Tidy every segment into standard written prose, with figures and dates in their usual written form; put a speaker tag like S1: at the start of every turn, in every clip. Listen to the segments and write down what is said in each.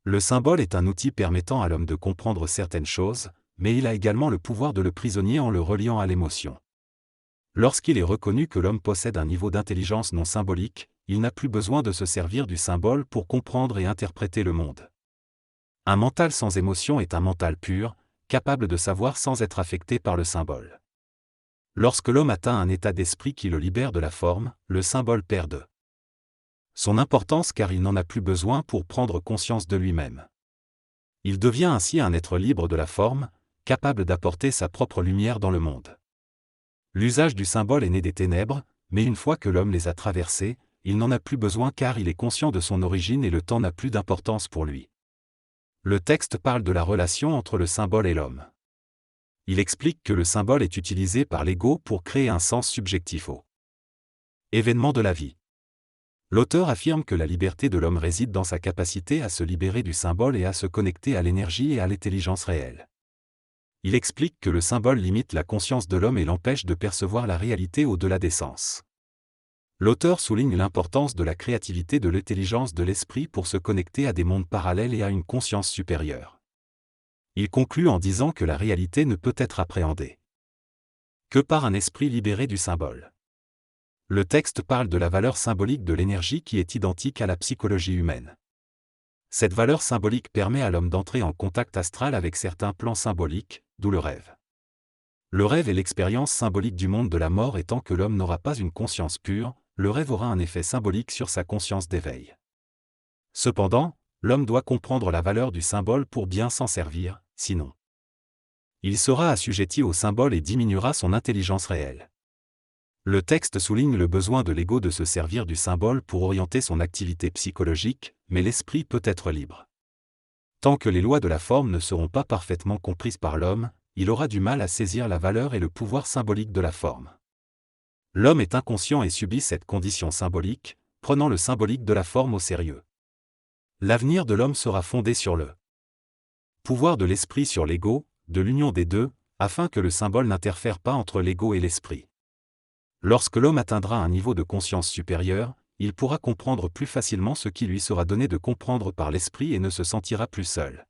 S1: Le symbole est un outil permettant à l'homme de comprendre certaines choses, mais il a également le pouvoir de le prisonnier en le reliant à l'émotion. Lorsqu'il est reconnu que l'homme possède un niveau d'intelligence non symbolique, il n'a plus besoin de se servir du symbole pour comprendre et interpréter le monde. Un mental sans émotion est un mental pur, capable de savoir sans être affecté par le symbole. Lorsque l'homme atteint un état d'esprit qui le libère de la forme, le symbole perd de son importance car il n'en a plus besoin pour prendre conscience de lui-même. Il devient ainsi un être libre de la forme, capable d'apporter sa propre lumière dans le monde. L'usage du symbole est né des ténèbres, mais une fois que l'homme les a traversées, il n'en a plus besoin car il est conscient de son origine et le temps n'a plus d'importance pour lui. Le texte parle de la relation entre le symbole et l'homme. Il explique que le symbole est utilisé par l'ego pour créer un sens subjectif aux événements de la vie. L'auteur affirme que la liberté de l'homme réside dans sa capacité à se libérer du symbole et à se connecter à l'énergie et à l'intelligence réelle. Il explique que le symbole limite la conscience de l'homme et l'empêche de percevoir la réalité au-delà des sens. L'auteur souligne l'importance de la créativité de l'intelligence de l'esprit pour se connecter à des mondes parallèles et à une conscience supérieure. Il conclut en disant que la réalité ne peut être appréhendée que par un esprit libéré du symbole. Le texte parle de la valeur symbolique de l'énergie qui est identique à la psychologie humaine. Cette valeur symbolique permet à l'homme d'entrer en contact astral avec certains plans symboliques, d'où le rêve. Le rêve est l'expérience symbolique du monde de la mort et tant que l'homme n'aura pas une conscience pure, le rêve aura un effet symbolique sur sa conscience d'éveil. Cependant, l'homme doit comprendre la valeur du symbole pour bien s'en servir, sinon il sera assujetti au symbole et diminuera son intelligence réelle. Le texte souligne le besoin de l'ego de se servir du symbole pour orienter son activité psychologique, mais l'esprit peut être libre. Tant que les lois de la forme ne seront pas parfaitement comprises par l'homme, il aura du mal à saisir la valeur et le pouvoir symbolique de la forme. L'homme est inconscient et subit cette condition symbolique, prenant le symbolique de la forme au sérieux. L'avenir de l'homme sera fondé sur le pouvoir de l'esprit sur l'ego, de l'union des deux, afin que le symbole n'interfère pas entre l'ego et l'esprit. Lorsque l'homme atteindra un niveau de conscience supérieur, il pourra comprendre plus facilement ce qui lui sera donné de comprendre par l'esprit et ne se sentira plus seul.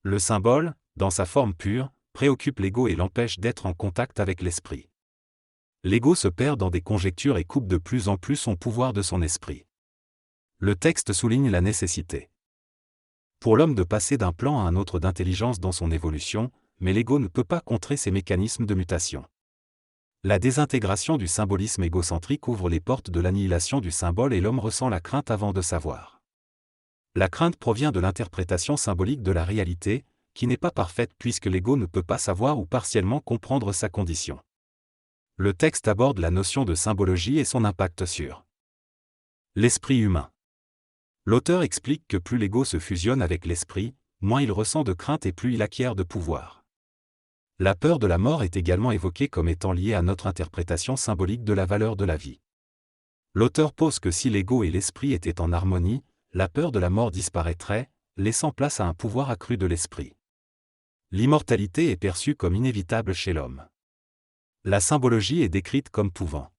S1: Le symbole, dans sa forme pure, préoccupe l'ego et l'empêche d'être en contact avec l'esprit. L'ego se perd dans des conjectures et coupe de plus en plus son pouvoir de son esprit. Le texte souligne la nécessité pour l'homme de passer d'un plan à un autre d'intelligence dans son évolution, mais l'ego ne peut pas contrer ces mécanismes de mutation. La désintégration du symbolisme égocentrique ouvre les portes de l'annihilation du symbole et l'homme ressent la crainte avant de savoir. La crainte provient de l'interprétation symbolique de la réalité, qui n'est pas parfaite puisque l'ego ne peut pas savoir ou partiellement comprendre sa condition. Le texte aborde la notion de symbologie et son impact sur l'esprit humain. L'auteur explique que plus l'ego se fusionne avec l'esprit, moins il ressent de crainte et plus il acquiert de pouvoir. La peur de la mort est également évoquée comme étant liée à notre interprétation symbolique de la valeur de la vie. L'auteur pose que si l'ego et l'esprit étaient en harmonie, la peur de la mort disparaîtrait, laissant place à un pouvoir accru de l'esprit. L'immortalité est perçue comme inévitable chez l'homme. La symbologie est décrite comme pouvant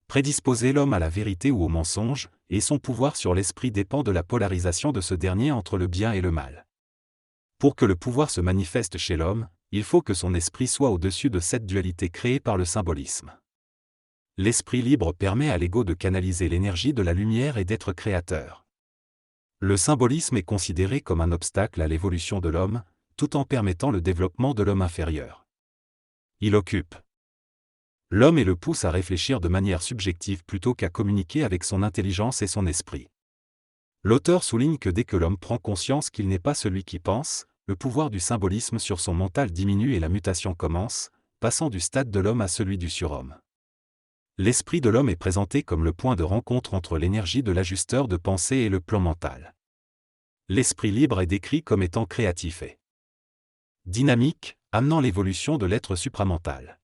S1: prédisposer l'homme à la vérité ou au mensonge, et son pouvoir sur l'esprit dépend de la polarisation de ce dernier entre le bien et le mal. Pour que le pouvoir se manifeste chez l'homme, il faut que son esprit soit au-dessus de cette dualité créée par le symbolisme. L'esprit libre permet à l'ego de canaliser l'énergie de la lumière et d'être créateur. Le symbolisme est considéré comme un obstacle à l'évolution de l'homme, tout en permettant le développement de l'homme inférieur. Il occupe l'homme et le pousse à réfléchir de manière subjective plutôt qu'à communiquer avec son intelligence et son esprit. L'auteur souligne que dès que l'homme prend conscience qu'il n'est pas celui qui pense, le pouvoir du symbolisme sur son mental diminue et la mutation commence, passant du stade de l'homme à celui du surhomme. L'esprit de l'homme est présenté comme le point de rencontre entre l'énergie de l'ajusteur de pensée et le plan mental. L'esprit libre est décrit comme étant créatif et dynamique, amenant l'évolution de l'être supramental.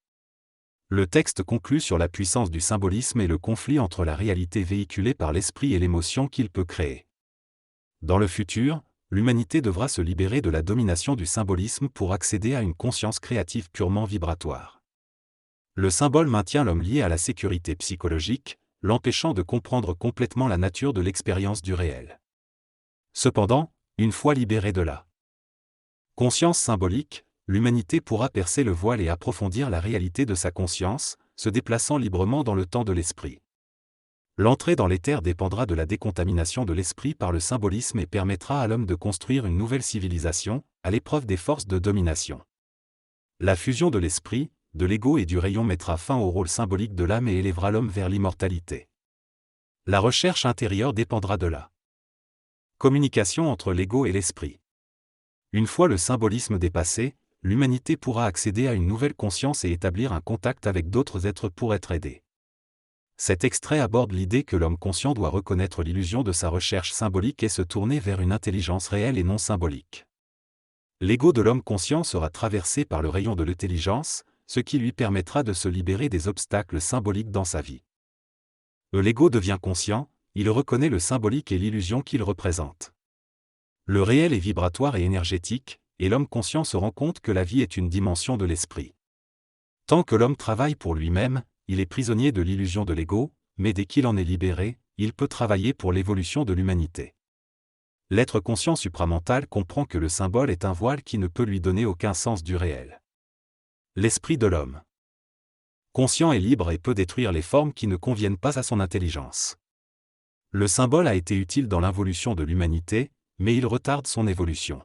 S1: Le texte conclut sur la puissance du symbolisme et le conflit entre la réalité véhiculée par l'esprit et l'émotion qu'il peut créer. Dans le futur, l'humanité devra se libérer de la domination du symbolisme pour accéder à une conscience créative purement vibratoire. Le symbole maintient l'homme lié à la sécurité psychologique, l'empêchant de comprendre complètement la nature de l'expérience du réel. Cependant, Une fois libérée de la conscience symbolique, l'humanité pourra percer le voile et approfondir la réalité de sa conscience, se déplaçant librement dans le temps de l'esprit. L'entrée dans l'éther dépendra de la décontamination de l'esprit par le symbolisme et permettra à l'homme de construire une nouvelle civilisation, à l'épreuve des forces de domination. La fusion de l'esprit, de l'ego et du rayon mettra fin au rôle symbolique de l'âme et élèvera l'homme vers l'immortalité. La recherche intérieure dépendra de la communication entre l'ego et l'esprit. Une fois le symbolisme dépassé, l'humanité pourra accéder à une nouvelle conscience et établir un contact avec d'autres êtres pour être aidé. Cet extrait aborde l'idée que l'homme conscient doit reconnaître l'illusion de sa recherche symbolique et se tourner vers une intelligence réelle et non symbolique. L'ego de l'homme conscient sera traversé par le rayon de l'intelligence, ce qui lui permettra de se libérer des obstacles symboliques dans sa vie. L'ego devient conscient, il reconnaît le symbolique et l'illusion qu'il représente. Le réel est vibratoire et énergétique, et l'homme conscient se rend compte que la vie est une dimension de l'esprit. Tant que l'homme travaille pour lui-même, il est prisonnier de l'illusion de l'ego, mais dès qu'il en est libéré, il peut travailler pour l'évolution de l'humanité. L'être conscient supramental comprend que le symbole est un voile qui ne peut lui donner aucun sens du réel. L'esprit de l'homme conscient est libre et peut détruire les formes qui ne conviennent pas à son intelligence. Le symbole a été utile dans l'involution de l'humanité, mais il retarde son évolution.